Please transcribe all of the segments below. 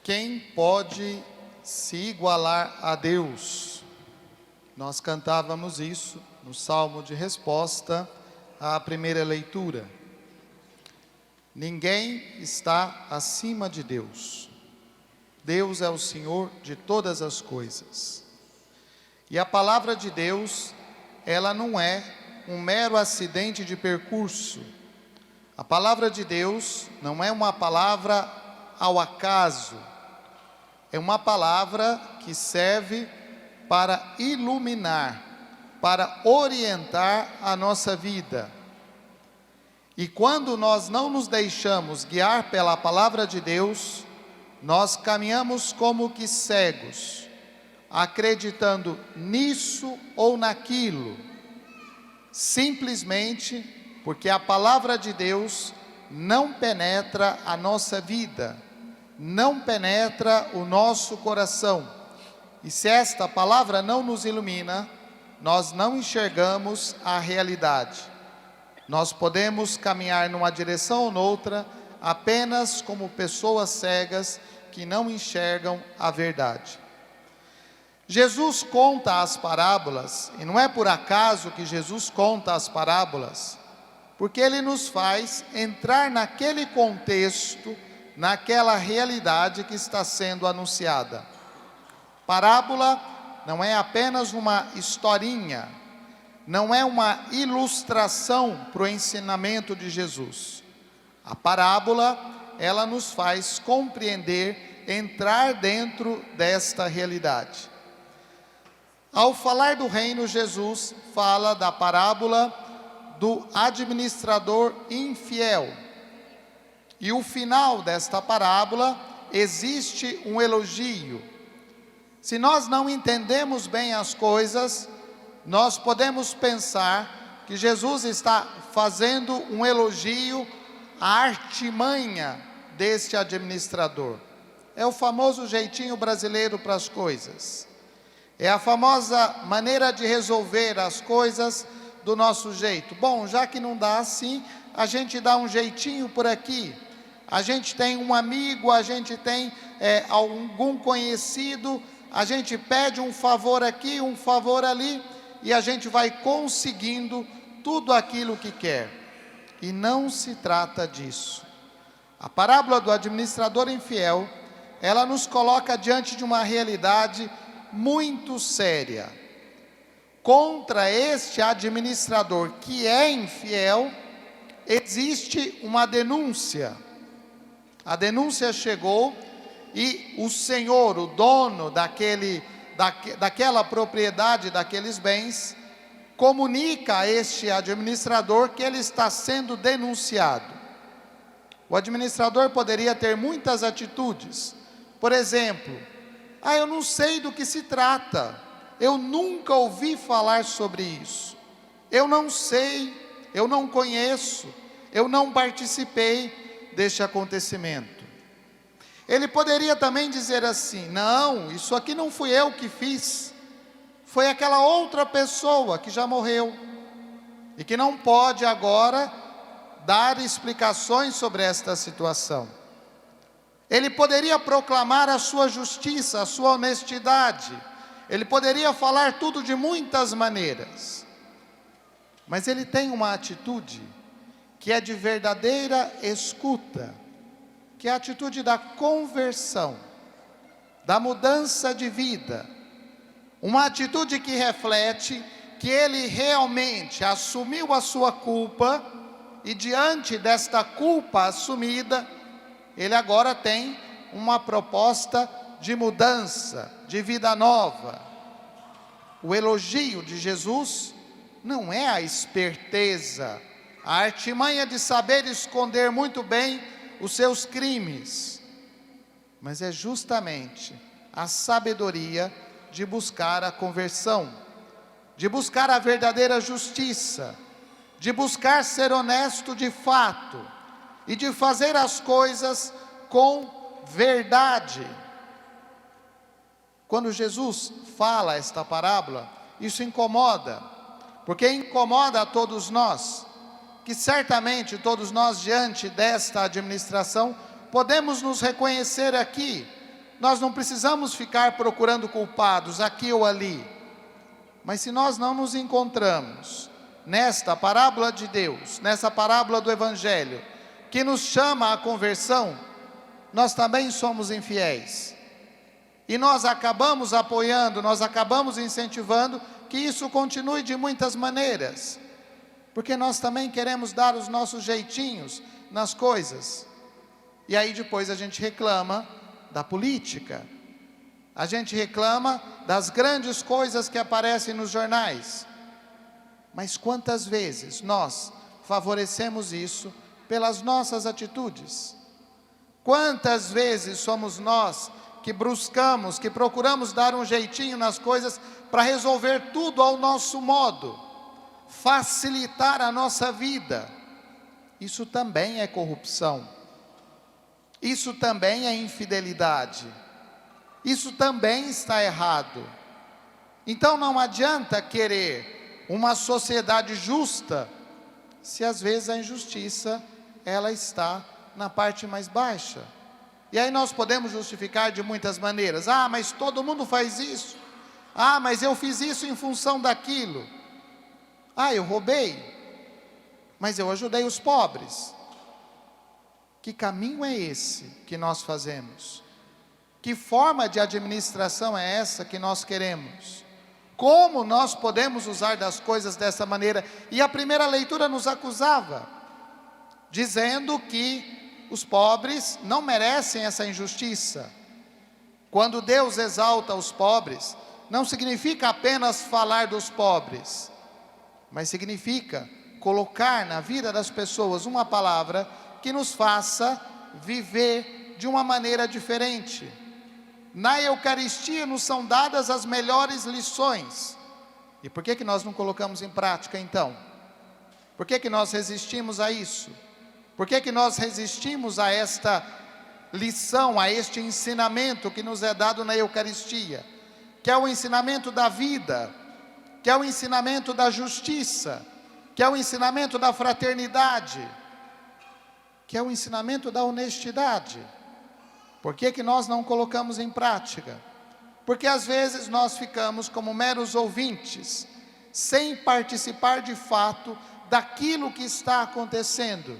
Quem pode se igualar a Deus? Nós cantávamos isso no Salmo de resposta à primeira leitura. Ninguém está acima de Deus. Deus é o Senhor de todas as coisas. E a palavra de Deus, ela não é um mero acidente de percurso. A palavra de Deus não é uma palavra ao acaso. É uma palavra que serve para iluminar, para orientar a nossa vida. E quando nós não nos deixamos guiar pela palavra de Deus, nós caminhamos como que cegos, acreditando nisso ou naquilo, simplesmente porque a palavra de Deus não penetra a nossa vida, não penetra o nosso coração. E se esta palavra não nos ilumina, nós não enxergamos a realidade. Nós podemos caminhar numa direção ou noutra, apenas como pessoas cegas que não enxergam a verdade. Jesus conta as parábolas, e não é por acaso que Jesus conta as parábolas, porque Ele nos faz entrar naquele contexto, naquela realidade que está sendo anunciada. Parábola não é apenas uma historinha, não é uma ilustração para o ensinamento de Jesus. A parábola, ela nos faz compreender, entrar dentro desta realidade. Ao falar do reino, Jesus fala da parábola do administrador infiel. E o final desta parábola, existe um elogio. Se nós não entendemos bem as coisas, nós podemos pensar que Jesus está fazendo um elogio à artimanha deste administrador. É o famoso jeitinho brasileiro para as coisas. É a famosa maneira de resolver as coisas do nosso jeito. Bom, já que não dá assim, a gente dá um jeitinho por aqui. A gente tem um amigo, a gente tem algum conhecido, a gente pede um favor aqui, um favor ali, e a gente vai conseguindo tudo aquilo que quer. E não se trata disso. A parábola do administrador infiel, ela nos coloca diante de uma realidade muito séria. Contra este administrador que é infiel, existe uma denúncia. A denúncia chegou e o senhor, o dono daquela propriedade, daqueles bens, comunica a este administrador que ele está sendo denunciado. O administrador poderia ter muitas atitudes. Por exemplo, eu não sei do que se trata, eu nunca ouvi falar sobre isso, eu não sei, eu não conheço, eu não participei deste acontecimento. Ele poderia também dizer assim: não, isso aqui não fui eu que fiz, foi aquela outra pessoa que já morreu, e que não pode agora dar explicações sobre esta situação. Ele poderia proclamar a sua justiça, a sua honestidade, ele poderia falar tudo de muitas maneiras, mas ele tem uma atitude que é de verdadeira escuta, que é a atitude da conversão, da mudança de vida, uma atitude que reflete que ele realmente assumiu a sua culpa, e diante desta culpa assumida, ele agora tem uma proposta de mudança, de vida nova. O elogio de Jesus não é a esperteza, a artimanha de saber esconder muito bem os seus crimes, mas é justamente a sabedoria de buscar a conversão, de buscar a verdadeira justiça, de buscar ser honesto de fato e de fazer as coisas com verdade. Quando Jesus fala esta parábola, isso incomoda, porque incomoda a todos nós, que certamente todos nós diante desta administração podemos nos reconhecer aqui, nós não precisamos ficar procurando culpados aqui ou ali. Mas se nós não nos encontramos nesta parábola de Deus, nessa parábola do Evangelho, que nos chama à conversão, nós também somos infiéis. E nós acabamos apoiando, nós acabamos incentivando que isso continue de muitas maneiras. Porque nós também queremos dar os nossos jeitinhos nas coisas. E aí depois a gente reclama da política. A gente reclama das grandes coisas que aparecem nos jornais. Mas quantas vezes nós favorecemos isso pelas nossas atitudes? Quantas vezes somos nós que buscamos, que procuramos dar um jeitinho nas coisas para resolver tudo ao nosso modo, facilitar a nossa vida? Isso também é corrupção. Isso também é infidelidade. Isso também está errado. Então não adianta querer uma sociedade justa, se às vezes a injustiça, ela está na parte mais baixa. E aí nós podemos justificar de muitas maneiras. Ah, mas todo mundo faz isso. Ah, mas eu fiz isso em função daquilo. Ah, eu roubei, mas eu ajudei os pobres. Que caminho é esse que nós fazemos? Que forma de administração é essa que nós queremos? Como nós podemos usar das coisas dessa maneira? E a primeira leitura nos acusava, dizendo que os pobres não merecem essa injustiça. Quando Deus exalta os pobres, não significa apenas falar dos pobres, mas significa colocar na vida das pessoas uma palavra que nos faça viver de uma maneira diferente. Na Eucaristia nos são dadas as melhores lições. E por que nós não colocamos em prática então? Por que nós resistimos a isso? Por que nós resistimos a esta lição, a este ensinamento que nos é dado na Eucaristia? Que é o ensinamento da vida, que é o ensinamento da justiça, que é o ensinamento da fraternidade, que é o ensinamento da honestidade. Por que nós não colocamos em prática? Porque às vezes nós ficamos como meros ouvintes, sem participar de fato daquilo que está acontecendo.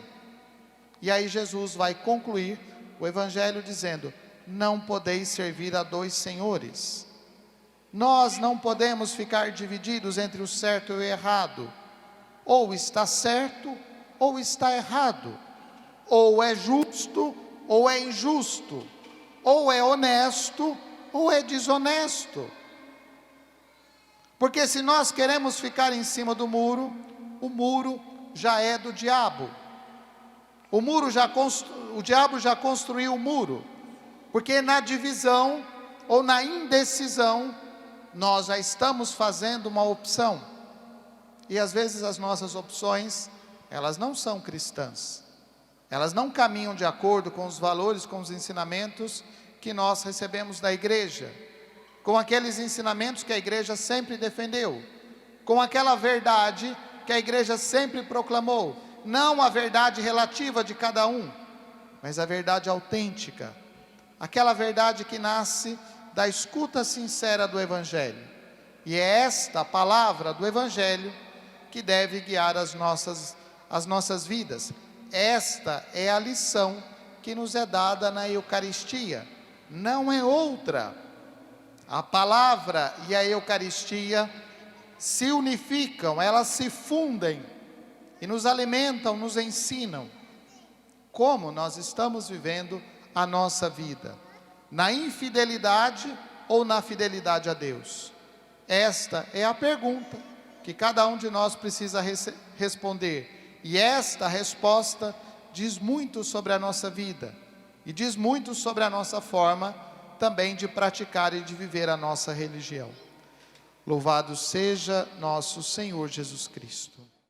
E aí Jesus vai concluir o Evangelho dizendo: não podeis servir a dois senhores. Nós não podemos ficar divididos entre o certo e o errado. Ou está certo, ou está errado. Ou é justo, ou é injusto. Ou é honesto, ou é desonesto. Porque se nós queremos ficar em cima do muro, o muro já é do diabo. O diabo já construiu o muro. Porque na divisão ou na indecisão, nós já estamos fazendo uma opção. E às vezes as nossas opções, elas não são cristãs. Elas não caminham de acordo com os valores, com os ensinamentos que nós recebemos da igreja. Com aqueles ensinamentos que a igreja sempre defendeu. Com aquela verdade que a igreja sempre proclamou. Não a verdade relativa de cada um, mas a verdade autêntica. Aquela verdade que nasce da escuta sincera do Evangelho. E é esta palavra do Evangelho que deve guiar as nossas vidas. Esta é a lição que nos é dada na Eucaristia. Não é outra. A palavra e a Eucaristia se unificam, elas se fundem e nos alimentam, nos ensinam como nós estamos vivendo a nossa vida, na infidelidade ou na fidelidade a Deus. Esta é a pergunta que cada um de nós precisa responder, e esta resposta diz muito sobre a nossa vida, e diz muito sobre a nossa forma também de praticar e de viver a nossa religião. Louvado seja nosso Senhor Jesus Cristo.